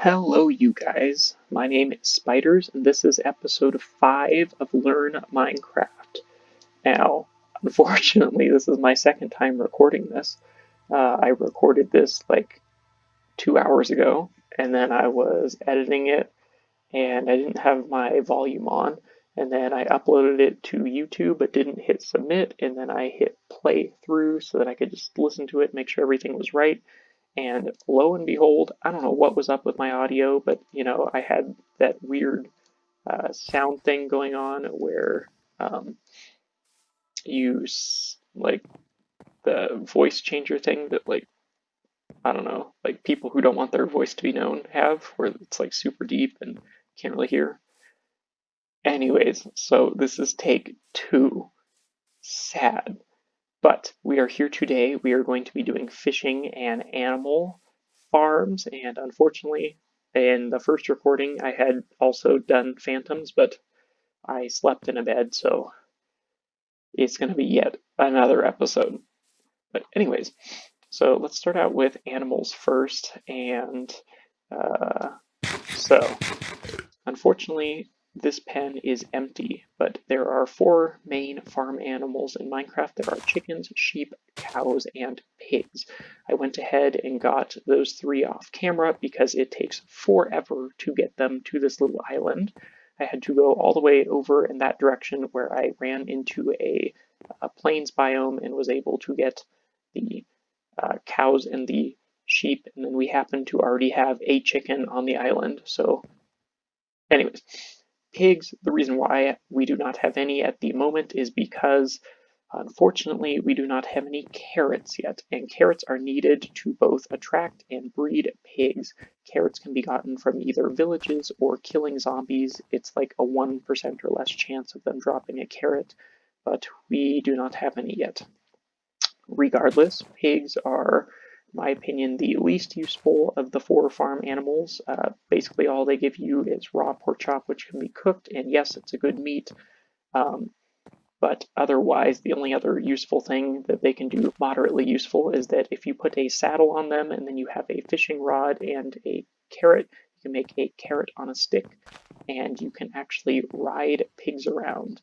Hello, you guys. My name is SpiderZ, and this is episode 5 of Learn Minecraft. Now, unfortunately, this is my second time recording this. I recorded this like 2 hours ago, and then I was editing it, and I didn't have my volume on, and then I uploaded it to YouTube but didn't hit submit, and then I hit play through so that I could just listen to it, make sure everything was right. And lo and behold, I don't know what was up with my audio, but I had that weird sound thing going on where you like the voice changer thing that I don't know, like people who don't want their voice to be known have, where it's like super deep and can't really hear. Anyways, so this is take 2. Sad. But we are here today. We are going to be doing fishing and animal farms, and unfortunately, in the first recording, I had also done phantoms, but I slept in a bed, so it's going to be yet another episode. But anyways, so let's start out with animals first, and uh, so unfortunately, this pen is empty, but there are 4 main farm animals in Minecraft. There are chickens, sheep, cows, and pigs. I went ahead and got those 3 off camera because it takes forever to get them to this little island. I had to go all the way over in that direction where I ran into a plains biome and was able to get the cows and the sheep, and then we happen to already have a chicken on the island, so anyways, pigs, the reason why we do not have any at the moment is because unfortunately we do not have any carrots yet, and carrots are needed to both attract and breed pigs. Carrots can be gotten from either villages or killing zombies. It's like a 1% or less chance of them dropping a carrot, but we do not have any yet. Regardless, pigs are, in my opinion, the least useful of the 4 farm animals. Basically, all they give you is raw pork chop, which can be cooked, and yes, it's a good meat. Um, but otherwise, the only other useful thing that they can do, moderately useful, is that if you put a saddle on them and then you have a fishing rod and a carrot, you can make a carrot on a stick, and you can actually ride pigs around.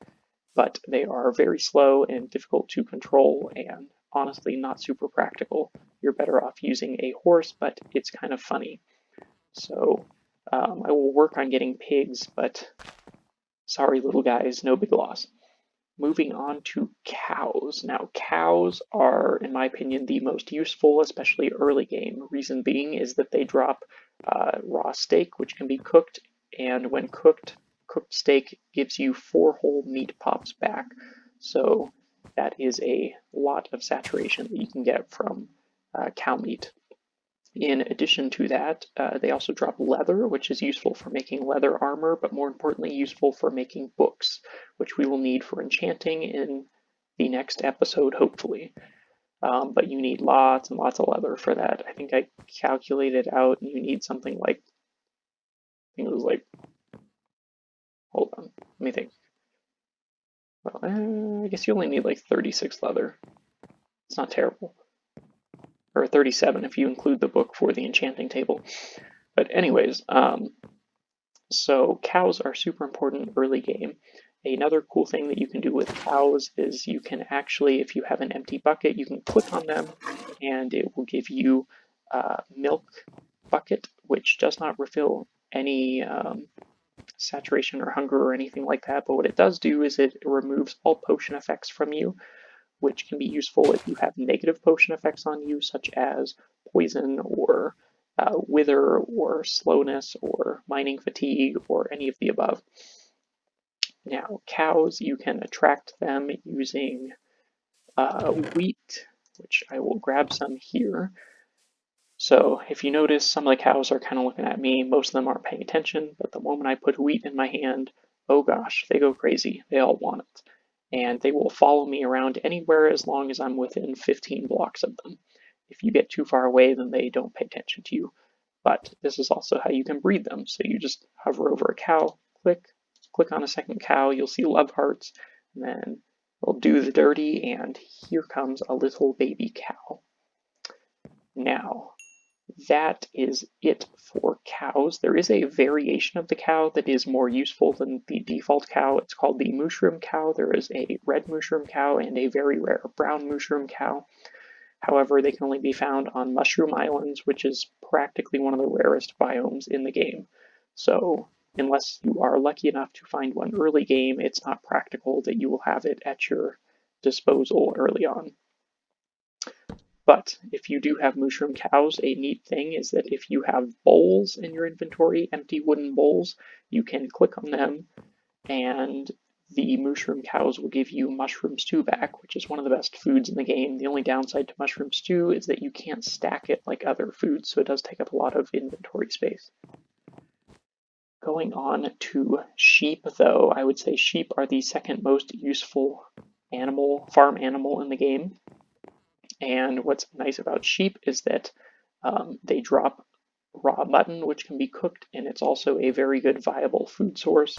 But they are very slow and difficult to control, and honestly not super practical. You're better off using a horse, but it's kind of funny. So I will work on getting pigs, but sorry little guys, no big loss. Moving on to cows. Now cows are, in my opinion, the most useful, especially early game. Reason being is that they drop raw steak, which can be cooked, and when cooked steak gives you 4 whole meat pops back. So that is a lot of saturation that you can get from cow meat. In addition to that, they also drop leather, which is useful for making leather armor, but more importantly, useful for making books, which we will need for enchanting in the next episode, hopefully. But you need lots and lots of leather for that. I think I calculated out, and you need something like, I think it was like, hold on, let me think. Well, I guess you only need like 36 leather. It's not terrible. Or 37 if you include the book for the enchanting table. But anyways, so cows are super important early game. Another cool thing that you can do with cows is you can actually, if you have an empty bucket, you can click on them and it will give you a milk bucket, which does not refill any saturation or hunger or anything like that. But what it does do is it removes all potion effects from you, which can be useful if you have negative potion effects on you, such as poison or wither or slowness or mining fatigue or any of the above. Now, cows, you can attract them using wheat, which I will grab some here. So if you notice, some of the cows are kind of looking at me. Most of them aren't paying attention, but the moment I put wheat in my hand, oh gosh, they go crazy. They all want it. And they will follow me around anywhere as long as I'm within 15 blocks of them. If you get too far away, then they don't pay attention to you. But this is also how you can breed them. So you just hover over a cow, click on a second cow, you'll see love hearts, and then they'll do the dirty, and here comes a little baby cow. Now, that is it for cows. There is a variation of the cow that is more useful than the default cow. It's called the mushroom cow. There is a red mushroom cow and a very rare brown mushroom cow. However, they can only be found on Mushroom Islands, which is practically one of the rarest biomes in the game. So unless you are lucky enough to find one early game, it's not practical that you will have it at your disposal early on. But if you do have mushroom cows, a neat thing is that if you have bowls in your inventory, empty wooden bowls, you can click on them and the mushroom cows will give you mushroom stew back, which is one of the best foods in the game. The only downside to mushroom stew is that you can't stack it like other foods, so it does take up a lot of inventory space. Going on to sheep, though, I would say sheep are the second most useful farm animal in the game. And what's nice about sheep is that they drop raw mutton, which can be cooked, and it's also a very good viable food source.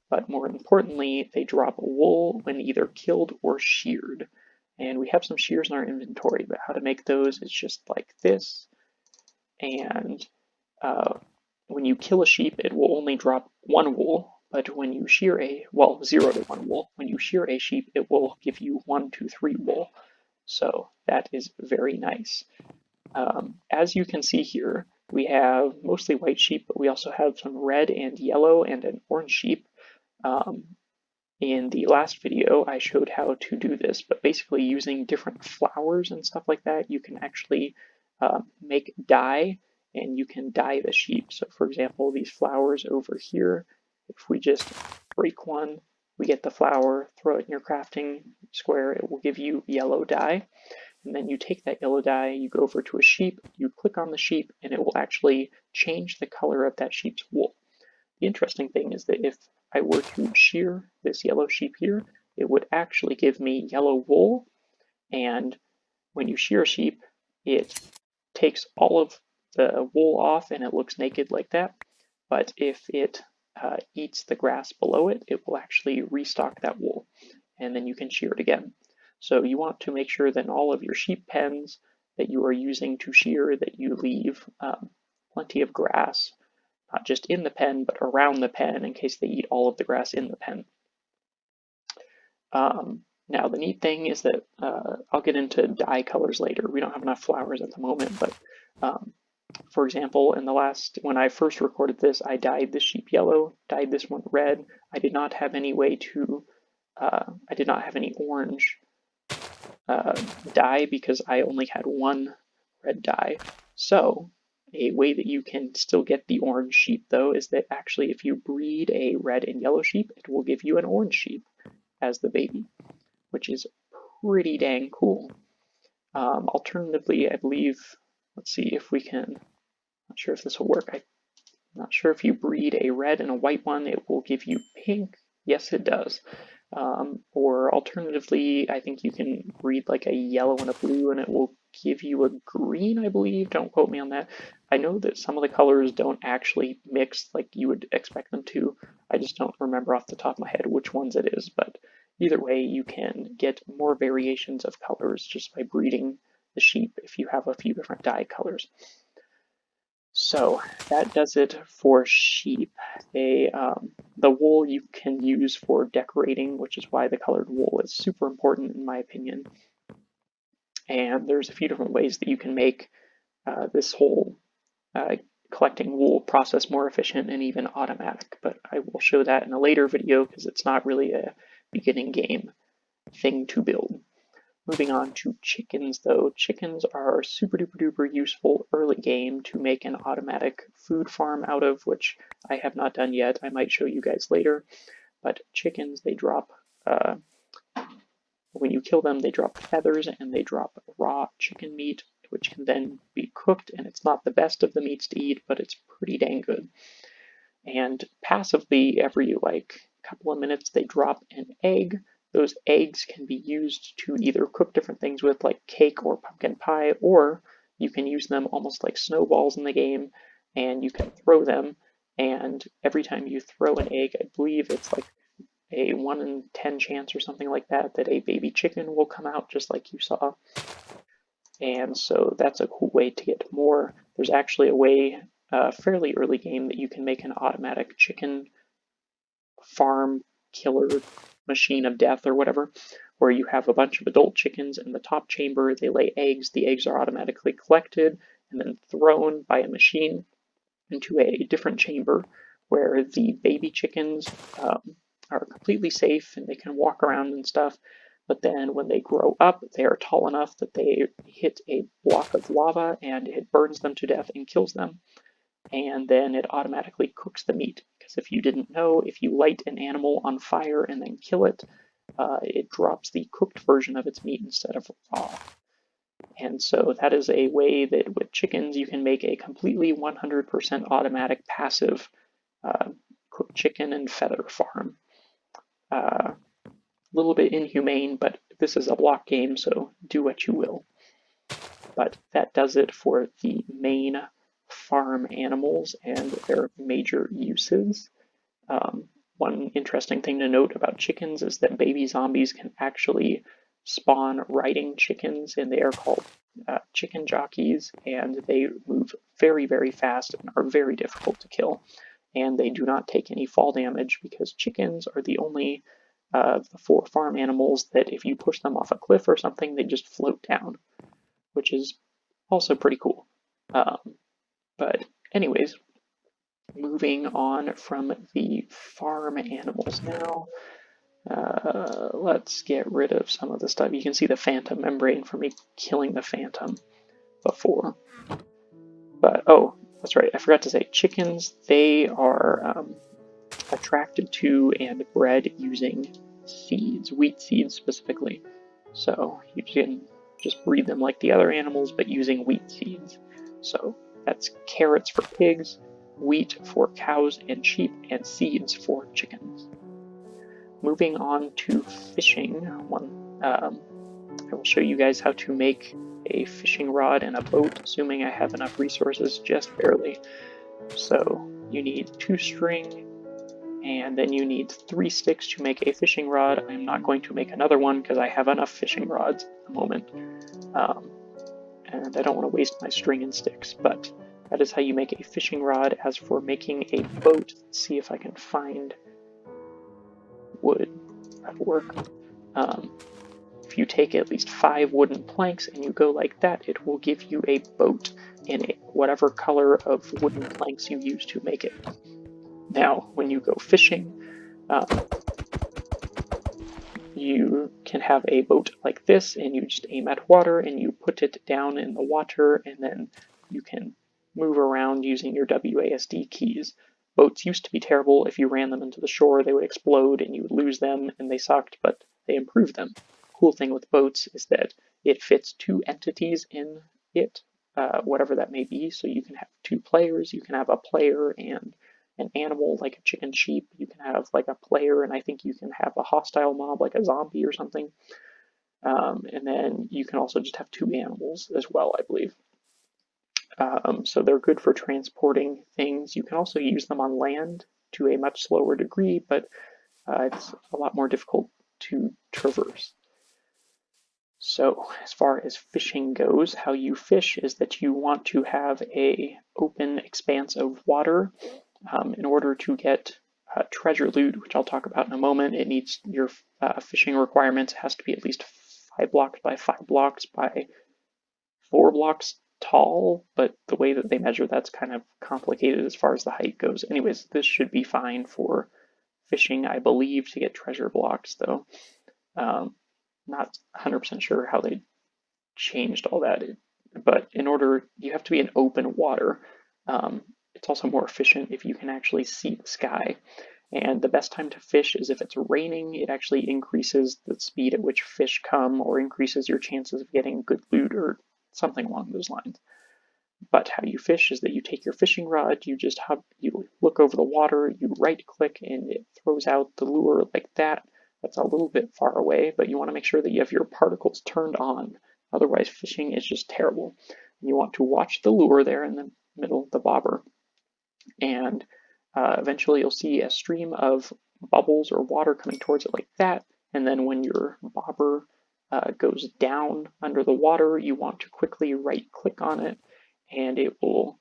But more importantly, they drop wool when either killed or sheared. And we have some shears in our inventory, but how to make those is just like this. And when you kill a sheep, it will only drop 1 wool, but when you shear 0 to 1 wool. When you shear a sheep, it will give you 1 to 3 wool. So that is very nice. As you can see here, we have mostly white sheep, but we also have some red and yellow and an orange sheep. In the last video, I showed how to do this, but basically using different flowers and stuff like that, you can actually make dye, and you can dye the sheep. So for example, these flowers over here, if we just break one, we get the flower, throw it in your crafting square, it will give you yellow dye. And then you take that yellow dye, you go over to a sheep, you click on the sheep, and it will actually change the color of that sheep's wool. The interesting thing is that if I were to shear this yellow sheep here, it would actually give me yellow wool. And when you shear a sheep, it takes all of the wool off and it looks naked like that. But if it eats the grass below it, it will actually restock that wool. And then you can shear it again. So you want to make sure that in all of your sheep pens that you are using to shear that you leave plenty of grass, not just in the pen, but around the pen in case they eat all of the grass in the pen. Now the neat thing is that I'll get into dye colors later. We don't have enough flowers at the moment, but for example, when I first recorded this, I dyed the sheep yellow, dyed this one red. I did not have any orange dye because I only had 1 red dye. So a way that you can still get the orange sheep, though, is that actually if you breed a red and yellow sheep, it will give you an orange sheep as the baby, which is pretty dang cool. Alternatively, I believe, let's see if we can, not sure if this will work. I'm not sure if you breed a red and a white one, it will give you pink. Yes, it does. Or alternatively, I think you can breed like a yellow and a blue and it will give you a green, I believe. Don't quote me on that. I know that some of the colors don't actually mix like you would expect them to. I just don't remember off the top of my head which ones it is, but either way, you can get more variations of colors just by breeding the sheep if you have a few different dye colors. So that does it for sheep. The wool you can use for decorating, which is why the colored wool is super important in my opinion. And there's a few different ways that you can make this whole collecting wool process more efficient and even automatic, but I will show that in a later video because it's not really a beginning game thing to build. Moving on to chickens, though. Chickens are super duper duper useful early game to make an automatic food farm out of, which I have not done yet. I might show you guys later. But chickens, they drop, when you kill them, they drop feathers and they drop raw chicken meat, which can then be cooked. And it's not the best of the meats to eat, but it's pretty dang good. And passively, every couple of minutes, they drop an egg. Those eggs can be used to either cook different things with, like cake or pumpkin pie, or you can use them almost like snowballs in the game, and you can throw them, and every time you throw an egg, I believe it's like a 1 in 10 chance or something like that, that a baby chicken will come out just like you saw. And so that's a cool way to get more there's actually a way, fairly early game, that you can make an automatic chicken farm killer machine of death or whatever, where you have a bunch of adult chickens in the top chamber. They lay eggs. The eggs are automatically collected and then thrown by a machine into a different chamber where the baby chickens are completely safe and they can walk around and stuff. But then when they grow up, they are tall enough that they hit a block of lava and it burns them to death and kills them. And then it automatically cooks the meat. Because if you didn't know, if you light an animal on fire and then kill it, it drops the cooked version of its meat instead of raw. And so that is a way that with chickens you can make a completely 100% automatic passive cooked chicken and feather farm. A little bit inhumane, but this is a block game, so do what you will. But that does it for the main farm animals and their major uses. One interesting thing to note about chickens is that baby zombies can actually spawn riding chickens, and they are called chicken jockeys, and they move very, very fast and are very difficult to kill. And they do not take any fall damage because chickens are the only of the 4 farm animals that if you push them off a cliff or something, they just float down, which is also pretty cool. But anyways, moving on from the farm animals now. Let's get rid of some of the stuff. You can see the phantom membrane from me killing the phantom before. But, oh, that's right, I forgot to say, chickens, they are attracted to and bred using seeds, wheat seeds specifically. So you can just breed them like the other animals, but using wheat seeds. So that's carrots for pigs, wheat for cows and sheep, and seeds for chickens. Moving on to fishing, I will show you guys how to make a fishing rod and a boat, assuming I have enough resources, just barely. So you need 2 string, and then you need 3 sticks to make a fishing rod. I'm not going to make another one because I have enough fishing rods at the moment. And I don't want to waste my string and sticks, but that is how you make a fishing rod. As for making a boat, let's see if I can find wood. That'll work. If you take at least 5 wooden planks and you go like that, it will give you a boat in whatever color of wooden planks you use to make it. Now, when you go fishing, you can have a boat like this, and you just aim at water and you put it down in the water, and then you can move around using your WASD keys. Boats used to be terrible. If you ran them into the shore, they would explode and you would lose them, and they sucked, but they improved them. Cool thing with boats is that it fits 2 entities in it, whatever that may be. So you can have 2 players, you can have a player and an animal like a chicken sheep, you can have like a player, and I think you can have a hostile mob like a zombie or something. And then you can also just have 2 animals as well, I believe. So they're good for transporting things. You can also use them on land to a much slower degree, but it's a lot more difficult to traverse. So as far as fishing goes, how you fish is that you want to have an open expanse of water. In order to get treasure loot, which I'll talk about in a moment, it needs your fishing requirements has to be at least 5 blocks by 5 blocks by 4 blocks tall, but the way that they measure that's kind of complicated as far as the height goes. Anyways, this should be fine for fishing, I believe, to get treasure blocks, though. Not 100% sure how they changed all that, but in order, you have to be in open water. It's also more efficient if you can actually see the sky. And the best time to fish is if it's raining. It actually increases the speed at which fish come, or increases your chances of getting good loot or something along those lines. But how you fish is that you take your fishing rod, you look over the water, you right click, and it throws out the lure like that. That's a little bit far away, but you want to make sure that you have your particles turned on. Otherwise, fishing is just terrible. You want to watch the lure there in the middle, the bobber, and eventually you'll see a stream of bubbles or water coming towards it like that. And then when your bobber goes down under the water, you want to quickly right click on it and it will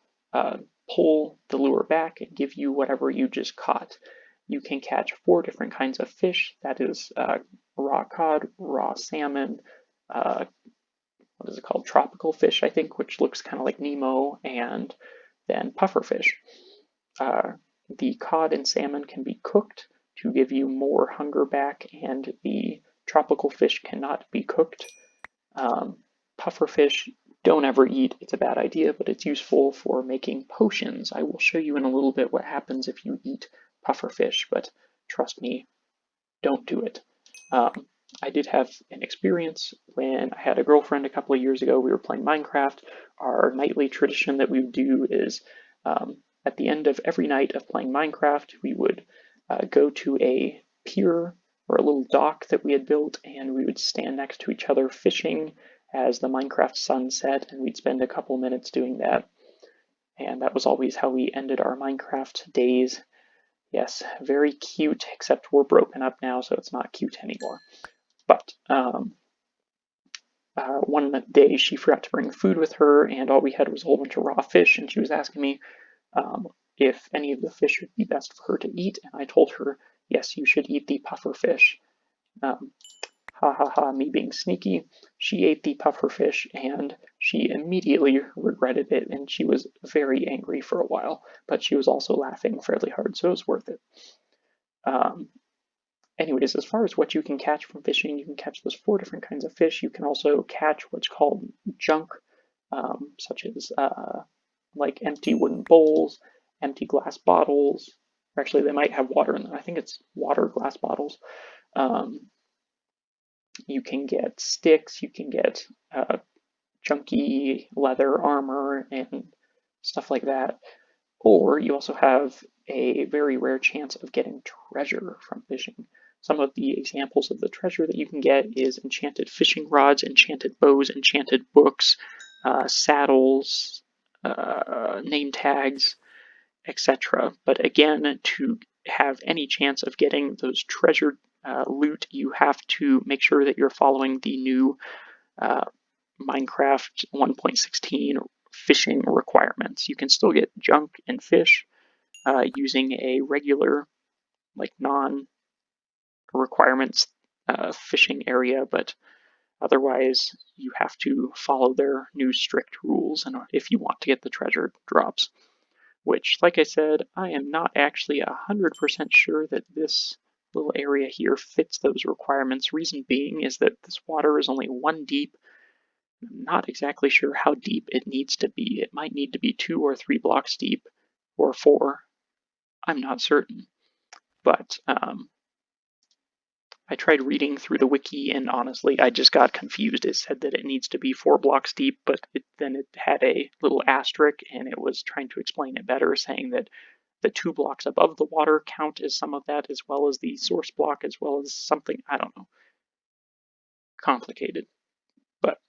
pull the lure back and give you whatever you just caught. You can catch 4 different kinds of fish. That is raw cod, raw salmon, what is it called? Tropical fish, I think, which looks kind of like Nemo, and then pufferfish. The cod and salmon can be cooked to give you more hunger back, and the tropical fish cannot be cooked. Pufferfish, don't ever eat. It's a bad idea, but it's useful for making potions. I will show you in a little bit what happens if you eat pufferfish, but trust me, don't do it. I did have an experience when I had a girlfriend a couple of years ago. We were playing Minecraft. Our nightly tradition that we would do is at the end of every night of playing Minecraft, we would go to a pier or a little dock that we had built, and we would stand next to each other fishing as the Minecraft sun set, and we'd spend a couple minutes doing that. And that was always how we ended our Minecraft days. Yes, very cute, except we're broken up now, so it's not cute anymore. But one day she forgot to bring food with her, and all we had was a whole bunch of raw fish, and she was asking me if any of the fish would be best for her to eat, and I told her, yes, you should eat the puffer fish. Ha ha ha, me being sneaky. She ate the puffer fish, and she immediately regretted it, and she was very angry for a while, but she was also laughing fairly hard, so it was worth it. Anyways, as far as what you can catch from fishing, you can catch those 4 different kinds of fish. You can also catch what's called junk, such as like empty wooden bowls, empty glass bottles. Actually, they might have water in them. I think it's water glass bottles. You can get sticks. You can get junky leather armor and stuff like that. Or you also have a very rare chance of getting treasure from fishing. Some of the examples of the treasure that you can get is enchanted fishing rods, enchanted bows, enchanted books, saddles, name tags, etc. But again, to have any chance of getting those treasure loot, you have to make sure that you're following the new Minecraft 1.16 fishing requirements. You can still get junk and fish using a regular, like non-requirements fishing area, but otherwise you have to follow their new strict rules and if you want to get the treasure drops. Which, like I said, I am not actually 100% sure that this little area here fits those requirements. Reason being is that this water is only 1 deep. I'm not exactly sure how deep it needs to be. It might need to be 2 or 3 blocks deep, or 4. I'm not certain. But I tried reading through the wiki, and honestly, I just got confused. It said that it needs to be 4 blocks deep, but then it had a little asterisk, and it was trying to explain it better, saying that the 2 blocks above the water count as some of that, as well as the source block, as well as something, I don't know, complicated. But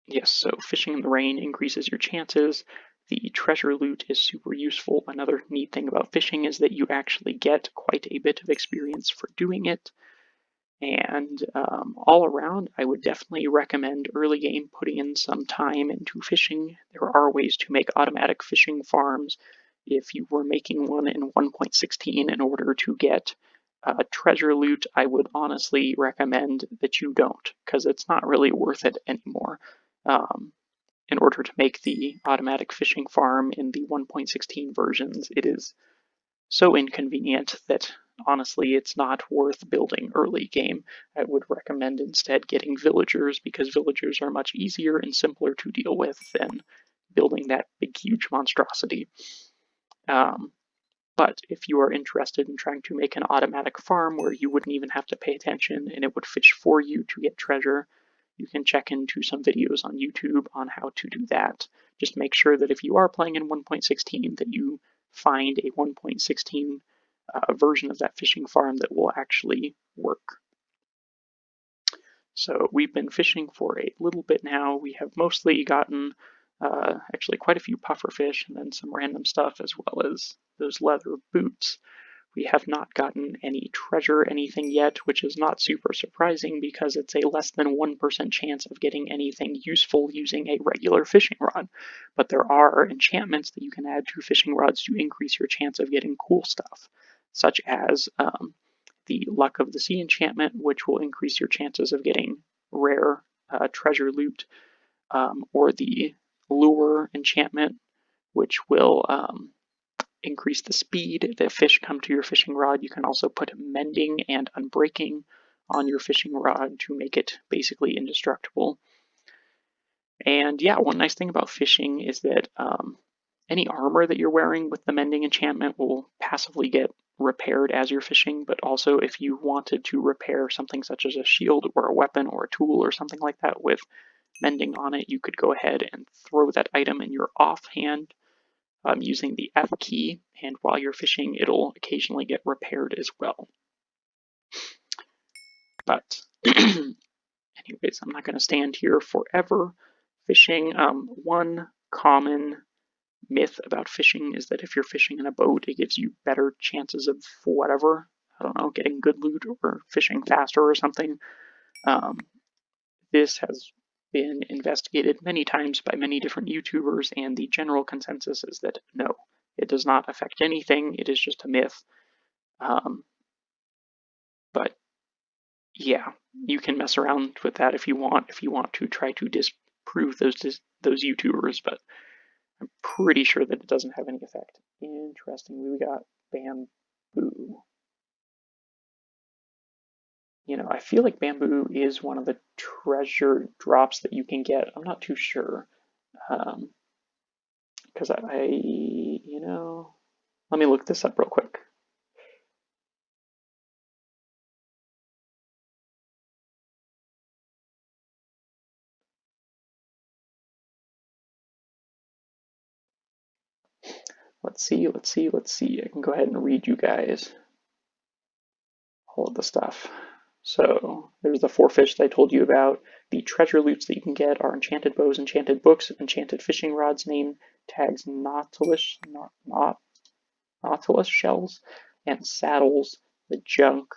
yes, so fishing in the rain increases your chances. The treasure loot is super useful. Another neat thing about fishing is that you actually get quite a bit of experience for doing it. And all around, I would definitely recommend early game putting in some time into fishing. There are ways to make automatic fishing farms. If you were making one in 1.16 in order to get treasure loot, I would honestly recommend that you don't, because it's not really worth it anymore. In order to make the automatic fishing farm in the 1.16 versions, it is so inconvenient that honestly it's not worth building early game. I would recommend instead getting villagers, because villagers are much easier and simpler to deal with than building that big huge monstrosity. But if you are interested in trying to make an automatic farm where you wouldn't even have to pay attention and it would fish for you to get treasure, you can check into some videos on YouTube on how to do that. Just make sure that if you are playing in 1.16 that you find a 1.16 version of that fishing farm that will actually work. So we've been fishing for a little bit now. We have mostly gotten actually quite a few pufferfish and then some random stuff, as well as those leather boots. We have not gotten any treasure anything yet, which is not super surprising because it's a less than 1% chance of getting anything useful using a regular fishing rod. But there are enchantments that you can add to fishing rods to increase your chance of getting cool stuff, such as the Luck of the Sea enchantment, which will increase your chances of getting rare treasure loot, or the Lure enchantment, which will increase the speed that fish come to your fishing rod. You can also put Mending and Unbreaking on your fishing rod to make it basically indestructible. And yeah, one nice thing about fishing is that any armor that you're wearing with the Mending enchantment will passively get repaired as you're fishing, but also if you wanted to repair something such as a shield or a weapon or a tool or something like that with Mending on it, you could go ahead and throw that item in your offhand using the F key, and while you're fishing, it'll occasionally get repaired as well. But anyways, I'm not going to stand here forever. Fishing, one common myth about fishing is that if you're fishing in a boat, it gives you better chances of whatever, I don't know, getting good loot or fishing faster or something. This has been investigated many times by many different YouTubers, and the general consensus is that no, it does not affect anything. It is just a myth. But yeah, you can mess around with that if you want to try to disprove those YouTubers, but I'm pretty sure that it doesn't have any effect. Interestingly, we got bamboo. You know, I feel like bamboo is one of the treasure drops that you can get. I'm not too sure. Because you know, let me look this up real quick. Let's see. I can go ahead and read you guys all of the stuff. So there's the 4 fish that I told you about. The treasure loots that you can get are enchanted bows, enchanted books, enchanted fishing rods, name tags, nautilus shells, and saddles. The junk.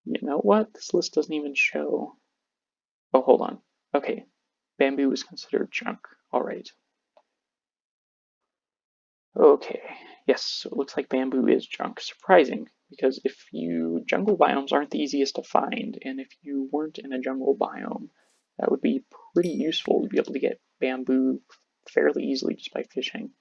You know what? This list doesn't even show. Oh, hold on. Okay, bamboo is considered junk. All right. Okay, yes, so it looks like bamboo is junk. Surprising, because jungle biomes aren't the easiest to find, and if you weren't in a jungle biome, that would be pretty useful to be able to get bamboo fairly easily just by fishing.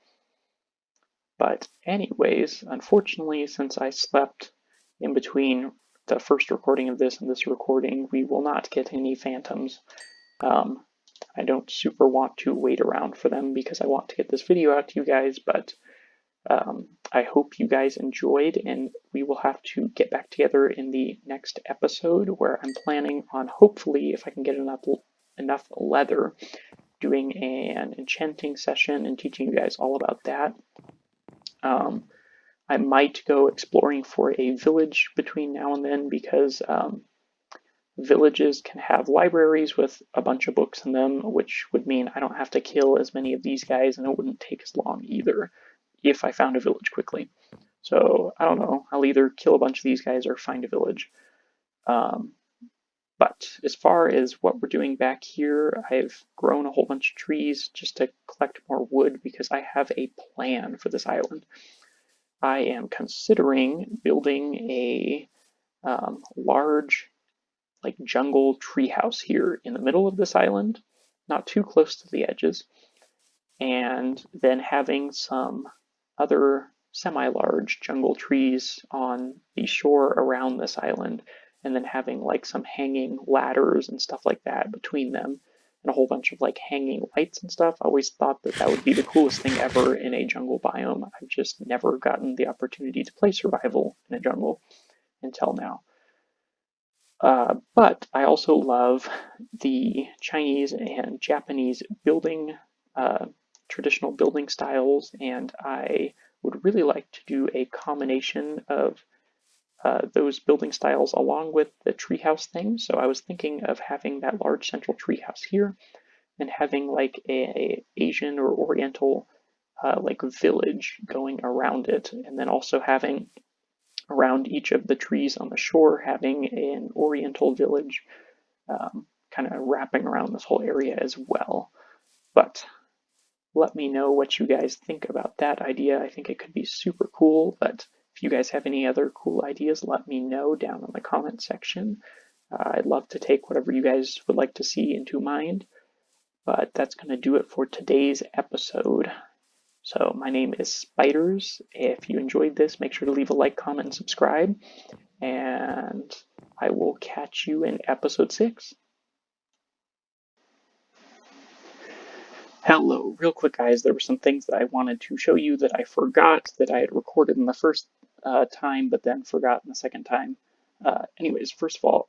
But anyways, unfortunately, since I slept in between the first recording of this and this recording, we will not get any phantoms. I don't super want to wait around for them because I want to get this video out to you guys, but I hope you guys enjoyed, and we will have to get back together in the next episode where I'm planning on, hopefully, if I can get enough leather, doing an enchanting session and teaching you guys all about that. I might go exploring for a village between now and then because villages can have libraries with a bunch of books in them, which would mean I don't have to kill as many of these guys, and it wouldn't take as long either if I found a village quickly. So I don't know, I'll either kill a bunch of these guys or find a village. But as far as what we're doing back here, I've grown a whole bunch of trees just to collect more wood because I have a plan for this island. I am considering building a large jungle treehouse here in the middle of this island, not too close to the edges, and then having some other semi-large jungle trees on the shore around this island, and then having some hanging ladders and stuff like that between them, and a whole bunch of hanging lights and stuff. I always thought that would be the coolest thing ever in a jungle biome. I've just never gotten the opportunity to play survival in a jungle until now. But I also love the Chinese and Japanese traditional building styles, and I would really like to do a combination of those building styles along with the treehouse thing. So I was thinking of having that large central treehouse here and having a Asian or Oriental village going around it, and then also having around each of the trees on the shore, having an oriental village kind of wrapping around this whole area as well. But let me know what you guys think about that idea. I think it could be super cool, but if you guys have any other cool ideas, let me know down in the comment section. I'd love to take whatever you guys would like to see into mind. But that's going to do it for today's episode. So my name is SpiderZ. If you enjoyed this, make sure to leave a like, comment, and subscribe. And I will catch you in episode 6. Hello, real quick guys, there were some things that I wanted to show you that I forgot that I had recorded in the first time, but then forgot in the second time. Anyways, first of all,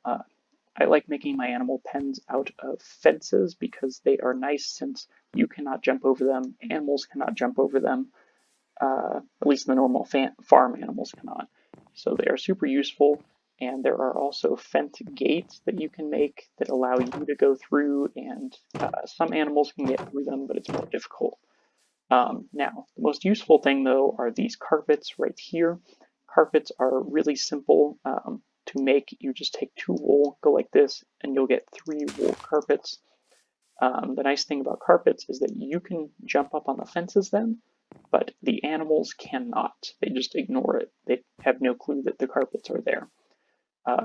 I like making my animal pens out of fences because they are nice since you cannot jump over them, animals cannot jump over them, at least the normal farm animals cannot. So they are super useful, and there are also fence gates that you can make that allow you to go through, and some animals can get through them, but it's more difficult. Now, the most useful thing though are these carpets right here. Carpets are really simple to make. You just take 2 wool, go like this, and you'll get 3 wool carpets. The nice thing about carpets is that you can jump up on the fences then, but the animals cannot. They just ignore it. They have no clue that the carpets are there.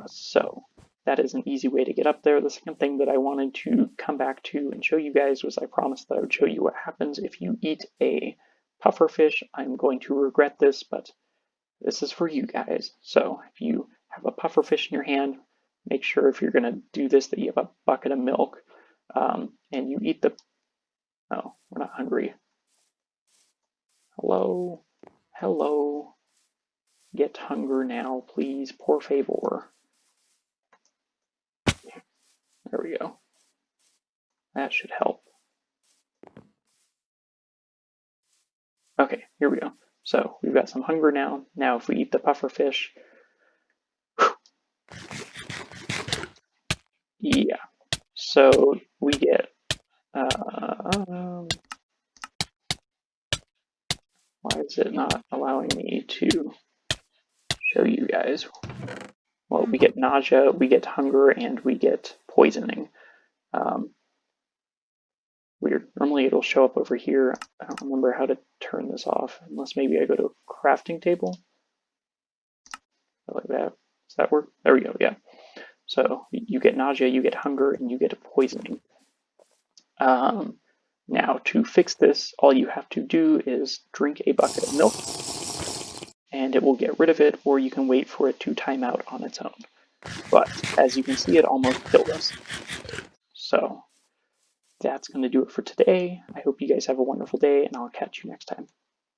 So that is an easy way to get up there. The second thing that I wanted to come back to and show you guys was I promised that I would show you what happens if you eat a pufferfish. I'm going to regret this, but this is for you guys. So if you have a pufferfish in your hand, make sure if you're going to do this that you have a bucket of milk and you eat the... Oh, we're not hungry. Hello? Hello? Get hunger now, please, por favor. There we go. That should help. Okay, here we go. So we've got some hunger now. Now if we eat the pufferfish, yeah. So we get, why is it not allowing me to show you guys? Well, we get nausea, we get hunger, and we get poisoning. Weird. Normally it'll show up over here. I don't remember how to turn this off, unless maybe I go to a crafting table. Like that. Does that work? There we go, yeah. So you get nausea, you get hunger, and you get poisoning. Now to fix this, all you have to do is drink a bucket of milk, and it will get rid of it, or you can wait for it to time out on its own. But as you can see, it almost killed us. So that's going to do it for today. I hope you guys have a wonderful day, and I'll catch you next time.